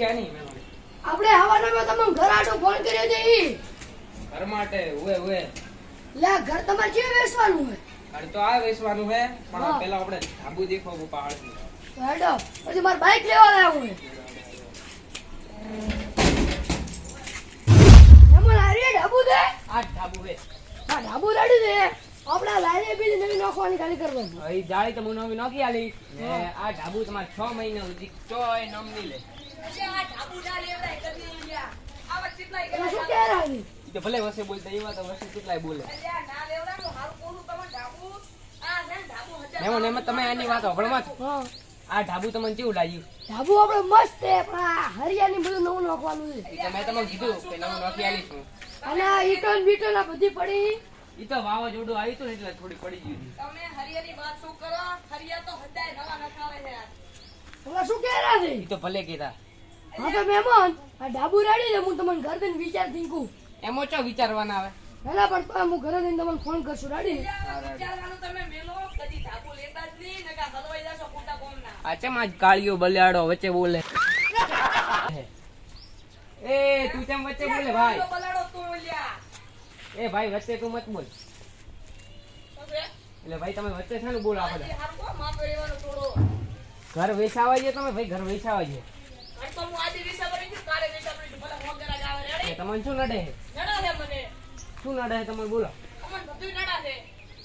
પૂછ્યા નહીં મેં આપણે હવાનામાં તમને ઘર આટો ફોન કર્યો છે ઈ ઘર માટે ઉએ લે ઘર તમારે કેવું વેચવાનું હોય ઘર તો આ વેચવાનું હે પણ હા. પહેલા આપણે ધાબુ દેખો પહાડ તો હેડો પછી મારે બાઈક લેવા લાવવું હોય એમાં લારી ઢાબુ છે આ ધાબુ હે હા ઢાબુ રેડી છે આપણે લારી બીજી નવી નાખવાની ખાલી કરવાની અહીં જાળી તો મુનોવી નોખી આલી ને આ ધાબુ તમારે 6 મહિના સુધી ચોય નમ ની લે એમાં શું કહેવાય છે? ઈ તો ભલે વસે બોલતા એવા તો વસે કેટલાય બોલે એમાં તમે આની વાત સાંભળમાં જ. હા આ ધાબુ તમને કેવું લાગ્યું ઢાબુ આપણે મસ્ત છે પણ આ હરિયાળી બધું નવું નાખવાનું છે ઈ તો મેં તમને કીધું કે નવું નોખી આલીશું અને આ ઈટન બીટન આ બધી પડી ઈ તો વાવાઝોડું આવ્યું હતું ને એટલે થોડી પડી ગઈ હતી. તમે હરિયાની વાત શું કરો? હરિયા તો હદાય નવા નખાવે છે. એમાં શું કહેરા છે ઈ તો ભલે કીધા હા તો મહેમાન આ ઢાબુ રેડી છે હું તમને ઘર જઈને વિચાર થીંકું એમાં ચો વિચારવાના આવે ના પણ તો હું ઘરે જઈને તમને ફોન કરશું રેડી વિચારવાનું તમે મેલો કદી ધાબુ લેતા જ નહીં નકા હલવાઈ જાશો ખોટા કોમના. આ ચમ આજ કાળિયો બલિયાડો વચ્ચે બોલે એ તું ચમ વચ્ચે બોલે ભાઈ તો બલાડો તું લ્યા. એ ભાઈ વચ્ચે તું મત બોલ તો કે એટલે ભાઈ તમે વચ્ચે છે ને બોલ આ આજે બધા હારકો માપે રહેવાનું થોડો. ઘર વેચાવા છે તમે ભાઈ ઘર વેચાવા છે અને તો હું આજે વિસા ભરી છું કાલે વિસા ભરી છું ભલે મોગરા જ આવે એ રેડી તમને શું નડે છે નડા છે મને શું નડે છે તમે બોલો અમન બધું નડા છે.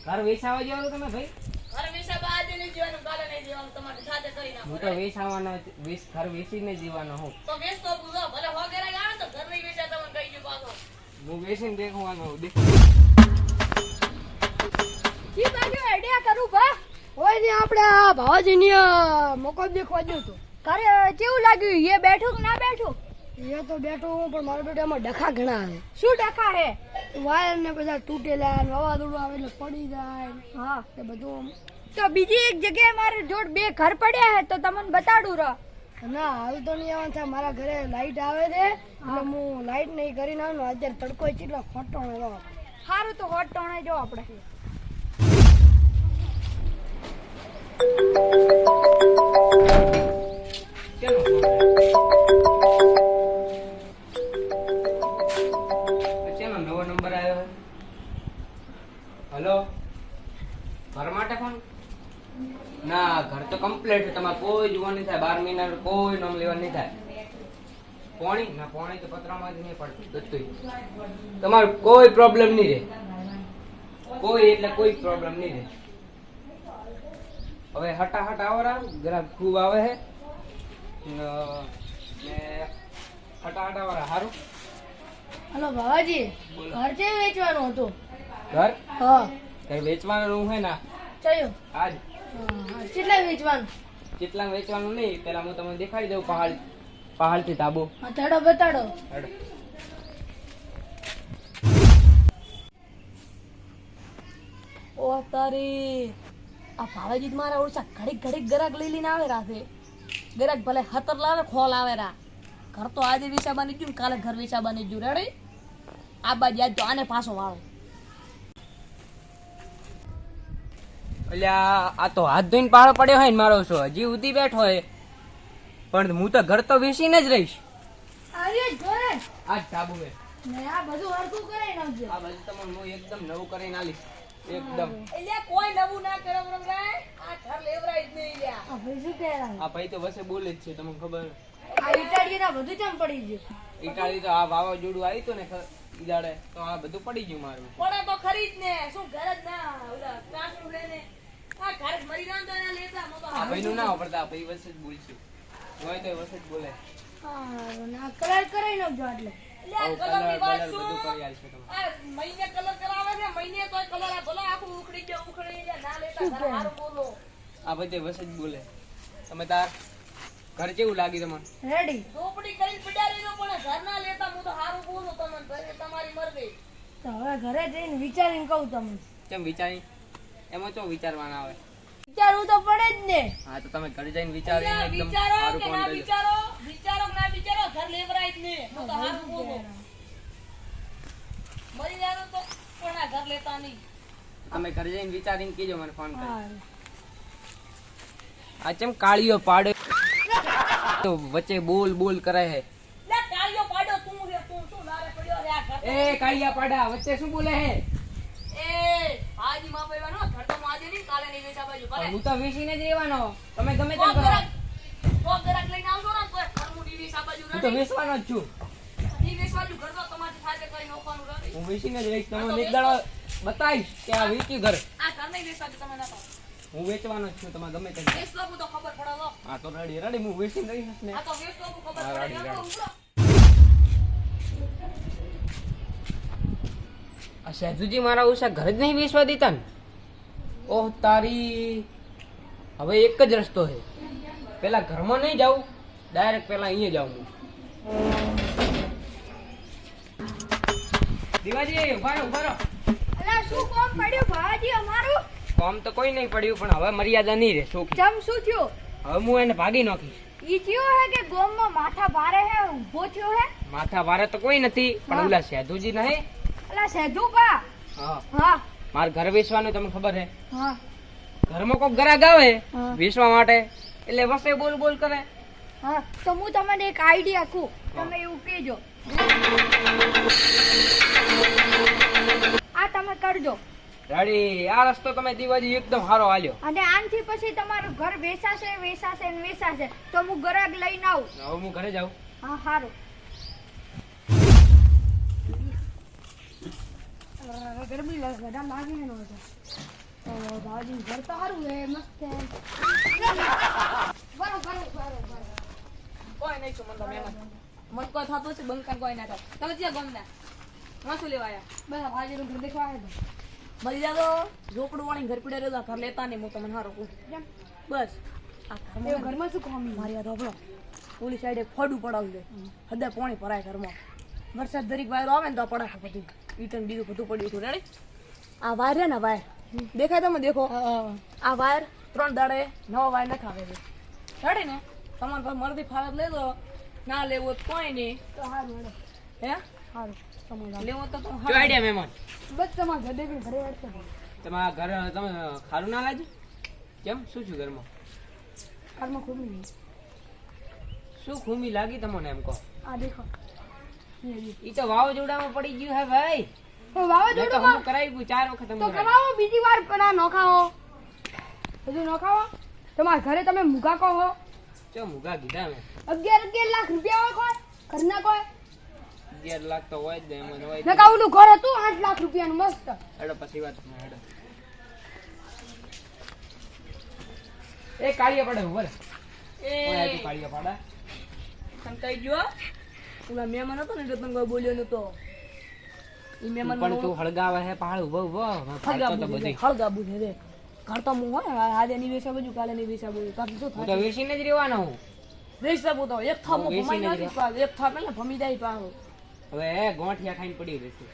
ઘર વેચાવા જવાનું તમે ભાઈ ઘર વિસા બા આજે નહીં જીવાનું કાલે નહીં જીવાનું તમારે સાથે કરી હું નાખો તો વેચાવાનો ઘર વેચીને જીવાનો હું તો વેચ તો પૂરો ભલે મોગરા જ આવે તો ઘર નહીં વિસા તમને કહી દઉં પાછો. હું વેચીને દેખવાનો હું કી બાજુ આઈડિયા કરું બા હોય ને આપણે આ ભાવાજીની મોકો દેખવા ગયો તો તારે કેવું લાગ્યું એ બેઠું કે ના બેઠું એ તો બેઠો હું પણ મારા બેટા એમાં ડખા ઘણા આવે શું ટકા હે વાયર ને બધા તૂટેલા ને વાવાઝોડું આવે એટલે પડી જાય હા એ બધું તો બીજી એક જગ્યાએ મારે જોડ બે ઘર પડ્યા હે તો તમને બતાડું રહ ના હાલ તો નહીં આવવાનું થાય મારા ઘરે લાઈટ આવે છે એટલે હું લાઈટ નહીં કરીને આવું ને અત્યારે તડકો કેટલો ખોટો ને સારું તો હોટ ટોણે જો આપણે કેનો ચેનો નવો નંબર આવ્યો છે હલો ઘર માટે ફોન ના ઘર તો કમ્પ્લીટ છે તમારે કોઈ જોવાનું નહીં થાય 12 મહિના કોઈ નામ લેવાનું નહીં થાય પોણી તો પતરામાં જ નહીં પડતું બધું તમારું કોઈ પ્રોબ્લેમ નહીં રહે કોઈ એટલે કોઈ પ્રોબ્લેમ નહીં રહે હવે હટાહટ આવરા ગ્રાહક ખૂબ આવે છે ને હટાહટ આવરા હારું હલો ભાવાજી ઘર છે વેચવાનું હતું ઘર હા કઈ વેચવાનું હે ના ચયો આજ કેટલા વેચવાનું કેટલા વેચવાનું નહીં પેલા હું તમને દેખાડી દઉં પહાડ થી તાબો હા તડો બતાડો હેડો. ઓ તારી આ ભાવાજી તો મારા ઓળસા ઘડીક ગરાક લઈ લઈને આવે રાતે ગરાક ભલે હતર લાવે ખોલ આવે રા ઘર તો આજે વિસા બની ગયું ને કાલે ઘર વિસા બની ગયું રેડી આ બાજુ આજ તો આને પાછો વાળો અલ્યા આ તો હાથ ધોઈને પહાડ પડ્યો હોય ને મારો છો હજી ઉધી બેઠો હોય પણ હું તો ઘર તો વેચીને જ રહીશ અરે ઘરે આ જ ધાબુ હે ને આ બધું હરખું કરાઈ નાખજો આ બાજુ તમને હું એકદમ નવું કરીને આલીશ એકદમ એટલે કોઈ નવું ના કરો બરોબરાય આ ઘર લેવરાય જ નહીં લ્યા. આ ભાઈ શું કહેરા આ ભાઈ તો વસે બોલે જ છે તમને ખબર આ ઇટાડીના બધું કેમ પડી ગયું ઇટાલી તો આ વાવાઝોડું આવ્યું હતું ને ઈદાડે તો આ બધું પડી ગયું મારું પડે તો ખરી જ ને શું ઘર જ ના ઓલા કાસું રે ને આ ઘર જ મરી જાવ તો એને લેતા મો તો આ ભાઈ નું ના વાપરતા આ ભાઈ વસે જ બોલશે હોય તો વસે જ બોલે ના કલર કરાઈ નાખજો એટલે એટલે આ આવું કલર ની વાત કલર બધું શું કરી આલશે તમને આ મહિને કલર કરાવે છે મહિને તોય કલર આ ભલે આખું ઉખડી જાય ના લેતા ઘર હારું બોલો આ ભાઈ વસે જ બોલે તમે તાર ઘર કેવું લાગ્યું તમને રેડી ઝોપડી કરીને પડ્યા રહેજો પણ ઘર ના લેતા હું તો હારું બોલું તમને ઘરે તમારી મરજી તો હવે ઘરે જઈને વિચારીને કહું તમને કેમ વિચારી એમાં ચો વિચારવાના આવે વિચારવું તો પડે જ ને હા તો તમે ઘરે જઈને વિચારીને એકદમ વિચારો સારું કે ફોન ના કરજો વિચારો વિચારો કે ના વિચારો ઘર લેવરાય જ નહીં હું તો હારું બોલું મરી જાય તો પણ આ ઘર લેતા નહીં તમે ઘરે જઈને વિચારીને કીજો મને ફોન કરી હા આ ચમ કાળીઓ પાડે તો વચ્ચે બોલ બોલ કરે છે. લે કાળિયો પાડો તું રે તું શું લારે પડ્યો રે આ ઘર એ કાળિયા પાડા વચ્ચે શું બોલે છે? એ હાજી માં પૈવાનો ઘર તો આજે નહીં કાલે નહીં વેચા બાજુ ભલે હું તો વેચીને જ રહેવાનો. તમે ગમે તેમ કોક કરો. ગરાક લઈને આવશો ને તો ઘરનું ડીવી સાબાજુ હું તો વેચવાનો જ છું. ડીવી વેચવાજુ ઘર તો તમારી સાથે કરી નોખવાનું રહે હું વેચીને જ રહીશ. તમને એક દાડો બતાવીશ કે આ વેચી ઘર. આ ઘર નહીં વેચવાજુ તમે ના પાડો હું વેચવાનો જ છું. તમે ગમે તેમ કરો. વેચલો તો ખબર પડે લો હા તો રેડી રેડી હું વેચીને રહીશ ને. આ તો વેચલો ખબર હા, પડે રાડી, એમ રાડી. ઉભરો. આ સેતુજી મારા ઉષા ઘર જ નહીં વેચવા દેતા ને. ઓહ તારી, હવે એક જ રસ્તો છે. પેલા ઘરમાં નહીં જાઉં, ડાયરેક્ટ પેલા અહીંયા જાઉં હું. દીવાજી ઉભા રહો, ઉભા રહો. અલા શું કોમ પડ્યું ભાજી અમારું? કામ તો કોઈ નહીં પડ્યું પણ હવે મર્યાદા નહીં રહે. શું જમ શું થયું? હવે હું એને ભાગી નાખીશ. ઈ થયો હે કે ગોમમાં માથા ભારે હે ઊભો થયો હે? માથા ભારે તો કોઈ નથી પણ હા. ઓલા સેતુજી નહીં. અલા સેધુ બા. હા, હા મારે ઘર વેચવાનું તમને ખબર છે. હા ઘરમાં કોઈક ગ્રાહક આવે હા. વેચવા માટે એટલે વસે બોલ બોલ કરે. હા તો હું તમને એક આઈડિયા આપું, તમે એવું કહેજો. આ તમે કરજો રેડી, આ રસ્તો તમે દીવાજી એકદમ સારો હાલ્યો. અને આનથી પછી તમારું ઘર વેચાશે વેચાશે ને વેચાશે તો હું ગરાગ લઈને આવું. હવે હું ઘરે જાઉં. હા સારું. ગરમી લાગે લાગી ને ભાવજી ઘર તો સારું હે મસ્ત હે. બરોબર કોઈ નહીં છું મન તો મહેનત મન કોઈ થતું છે બંકન કોઈ ના થાય તમે ત્યાં ગમના માં શું લેવા આયા બધા ભાવજી નું ઘર દેખવા આવે મરી જાતો ઝોપડું વાળી ઘર પીડે રહ્યો ઘર લેતા નહીં હું તમને હારો કહું બસ આ ઘરમાં ઘરમાં શું ખામી? મારી વાત સાંભળો પોલીસ સાઈડે ફોડું પડાવી દે હદે પાણી ભરાય ઘરમાં વરસાદ દરેક વાયરો આવે ને તો પડાશે બધું ઈટન બીજું બધું પડ્યું હતું રેડી આ વાયર છે ને વાયર દેખાય તમે દેખો આ વાયર 3 દાડે નવો વાયર નખાવે છે રેડી ને તમારે પાસે મરદી ફાળત લઈ લો ના લેવો તો કોઈ નહીં તો સારું હેડો. હે સારું તમારે લેવો તો તમે જો આઈડિયા મહેમાન. બસ તમારા ઘર દેખી ઘરે હેડશે. તમારા ઘર તમે ખારું ના લાગ્યું? કેમ શું છું ઘરમાં? ઘરમાં ખૂબી નહીં. શું ખૂમી લાગી તમને એમ કહો? આ દેખો ઈ તો વાવાઝોડામાં પડી ગયું હે ભાઈ. તો મેં તો વાવાઝોડું હમું કરાવી ગયું 4 વખત તો હમું કરાવી. કરાવો બીજી વાર પણ આ નોખાવો બધું નોખાવો. તમારા ઘરે તમે મુગા કહો ચો મુગા કીધા મેં. 11 લાખ રૂપિયા હોય કોઈ ઘરના કોઈ 11 લાખ તો હોય જ ને, એમાં હોય જ ને. નકાઉનું ઘર હતું 8 લાખ રૂપિયાનું મસ્ત. હેડો પછી વાત ના હેડો. એ કાળિયા પાડે ઉભો રે. ઓય આ તું કાળિયા પાડા. સંતાઈ ગયો ઓલા મહેમાન હતો ને એટલે તને કોઈ બોલ્યો નતો ઈ મહેમાન પણ તું હળગાવે હે પહાડ ઉભો ઉભો. મેં ફાડતો તો બધી. હળગાબુ છે રે ઘર તો હું હોય આજે ની વેચા બાજુ કાલે ની વેચા બાજુ તાર શું હું તો થાય વેચીને જ રહેવાનો હું. વેચતા તો એક થાપ હું ભમાઈ વેચીને જ નાખીશ પાછો. એક થાપ એટલે ભમી જાય પાછો હવે ગોઠિયા ખાઈને પડી રહેશું.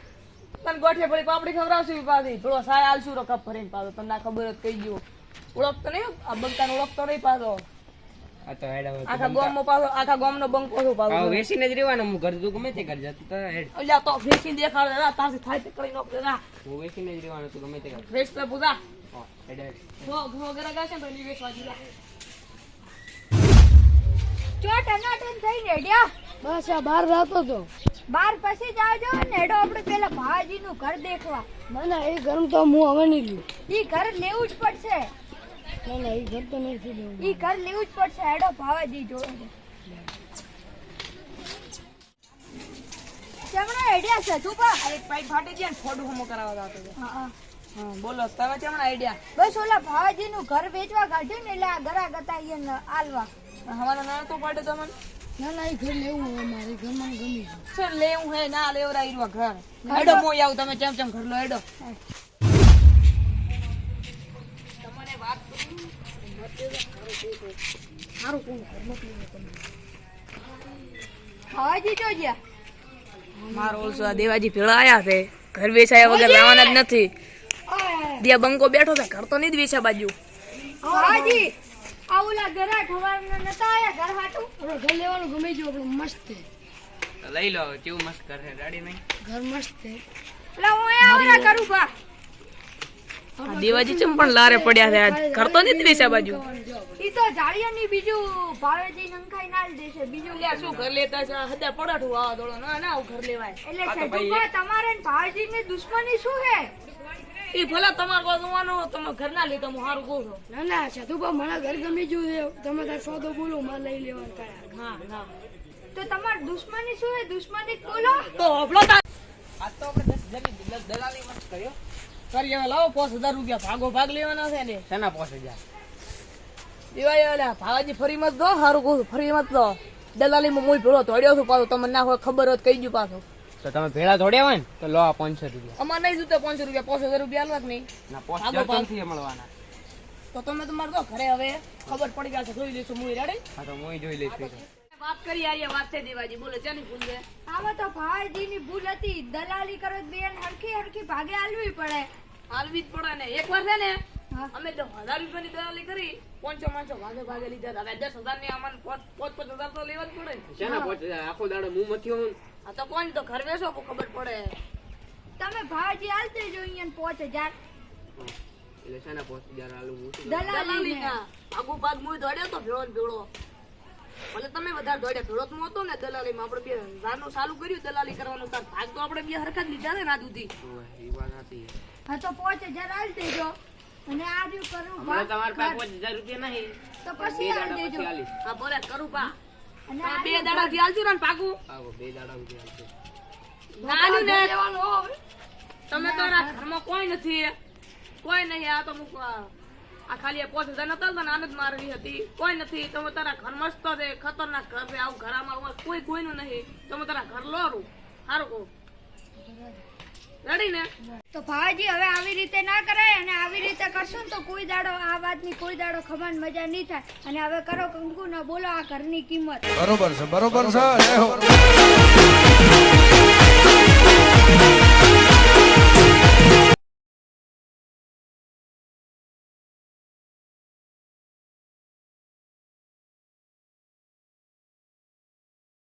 તને ગોઠે પડી પાપડી ખવડાવશું પાછી થોડો સાય આલશું રો કપ ભરીને પાછો તને ના ખબર જ કહી ગયો ઓળખતો નહીં આ બંકાને ઓળખતો નહીં પાછો આ તો હેડ હવે આખા ગામમાં પાછો આખા ગામનો બંકો છો પાછો હવે વેચીને જ રહેવાનો હું. ઘર તું ગમે તે કર જતું તો હેડ. ઓલા તો વેચીને દેખાડે રા તાસી થાય તે કરી નો રા હું વેચીને જ રહેવાનો તું ગમે તે કર. વેચતા પૂજા હા, હેડ હેડ. વગેરે ગાશે તો ની વેચવા દીધા ચોટ અનાટન થઈ રેડ્યા. બસ આ બહાર રહેતો હતો. બાર પછી જ આવજો ને હેડો આપણે પેલા ભાજીનું ઘર દેખવા. ના ના એ ઘર તો હું હવે નહીં લઉં. ઈ ઘર લેવું જ પડશે. ના ના એ ઘર તો નથી લેવું. ઈ ઘર લેવું જ પડશે. હેડો ભાવાજી જોડે. ચમણા હેડ્યા છે તું પા. એક પાઇપ ફાટી ગયા ને ફોડું હમો કરાવવા જતો હતો હા હા બોલો તમે કેમણા આઈડિયા બસ ઓલા ભાવાજીનું ઘર વેચવા કાઢ્યું ને એટલે આ ગરાક હતા એને આલવા. હવાના ના તો પાડે તમને ના ના એ ઘર લેવું હવે મારે ઘરમાં ગમી ગયું. સર લેવું હે ના લેવરા ઈરવા ઘર હેડો મોય આવું તમે ચમ ચમ ઘર લો હેડો તમને વાત સારું કોણ ઘર મોકલી તમે. ભાવાજી જો જ્યાં મારો ઓલસો આ દેવાજી ભેળા આયા છે ઘર વેચાયા વગર લાવવાના જ નથી દિયા બંકો બેઠો છે ઘર તો નહીં જ વેચા બાજુ ભાવાજી આ ઓલા ગરાક હવારના નતા આયા ઘર હાટું. આપણે ઘર લેવાનું ગમી ગયું આપણે મસ્ત છે. લઈ લો કેવું મસ્ત કરે ગાડી નહીં. ઘર મસ્ત છે. એટલે હું એ આવરા કરું બા. દેવાજી ચમ પણ લારે પડ્યા છે આજ ઘર તો નહીં જ વેચા બાજુ ઈ ઈ તો જાળિયાની બીજું ભાવેજી નંખાઈ નાલ દેશે બીજું લે શું ઘર લેતા છે હદે પડાઠું આવા દોડો ના ના આવું ઘર લેવાય એટલે આ તો ભાઈ સજુભા તમારે ને ભાવેજીની દુશ્મની શું હે ઈ ભલે તમારે પાસે જોવાનું તમે ઘર ના લેતા હું સારું કહું છું ના ના સજુભા મને ઘર ગમી ગયું છે તમે તાર સોદો બોલો માં લઈ લેવાનું કયા હા ના તો તમારી દુશ્મની શું હે દુશ્મની બોલો તો હબળો તા આ તો આપણે 10,000 ની દલાલી મત કર્યો. કરી હવે લાવો 5000 રૂપિયા ભાગો ભાગ લેવાના છે ને શેના 5,000? દિવાળી ઓલા ભાવાજી ફરી મત દો સારું કહું છું ફરી મત દો દલાલીમાં મુઈ ભેળો ધોડ્યો છું પાછો તમને ના હોય ખબર હોત કહી ગયું પાછું તો તમે ભેળા દોડ્યા હોય ને તો લો આ 500 રૂપિયા. અમારે નહીં જોતા 500 રૂપિયા 5000 રૂપિયા આલવા કે નહીં ના ભાગો 5,000 ભાગ. નથી મળવાના. તો તમે તમારે તો ઘરે હવે ખબર પડી જશે જોઈ લઈશું મુઈ રેડી હા તો હું જોઈ લઈશ બીજું. વાત કરી યાર વાત છે દેવાજી બોલે ચાની ભૂલ છે આમાં તો ભાવેજીની ભૂલ હતી દલાલી કરો તો બેન હરખી હરખી ભાગે આલવી પડે હાલવી જ પડે ને એકવાર છે ને હા. અમે તો 1000 રૂપિયાની દલાલી કરી 500 ભાગે ભાગે લીધા હતા. હવે 10,000 ની અમને 5,000 તો લેવા જ પડે ને. શેના 5,000? આખો દાડો હું મથ્યો હું. આ તો કોણ તો ઘર વેચો તો ખબર પડે તમે ભાવેજી આલતે જો અહીંયા 5,000 એટલે શેના 5,000 આલું હું શું કરું? દલાલી દલાલી ના આગુ પાગ મુઈ દોડ્યો તો ભેળો ને ભેળો ભલે તમે વધારે દોડ્યા ભેળો તો હતો ને દલાલીમાં આપણે બે રાનું ચાલુ કર્યું દલાલી કરવાનું તાર ભાગ તો આપણે બે હરખત લીધા ને રાત સુધી ઓય, ઈ વાત હતી. હા તો 5,000 આલતે જો અને આ જો કરું હમણાં તમારી પાસે 5,000 રૂપિયા નહીં. તો બે પછી આલ દાડા દેજો પછી આલીશ. હા બોલે કરું પા અને હા, આ બે દાડાથી આલશું ને પાકું આવો, 2 દાડા સુધી આલશે. નાનું ને તમે તો આ ઘરમાં કોઈ નથી કોઈ નહીં આ તો મુક આ ખાલી 5,000 નતા ને આનંદ મારવી હતી કોઈ નથી તમે તારા ઘર મસ્ત છે ખતરનાક ઘર છે આવું ઘર આમાં કોઈ કોઈનું નહીં તમે તારા ઘર લોરું સારું કહું રેડી ને તો ભાવેજી હવે આવી રીતે ના કરાય અને આવી રીતે કરશો ને તો કોઈ દાડો આ વાતની કોઈ દાડો ખબર મજા નહીં થાય અને હવે કરો કંકુ ના બોલો આ ઘરની કિંમત બરોબર છે જય હો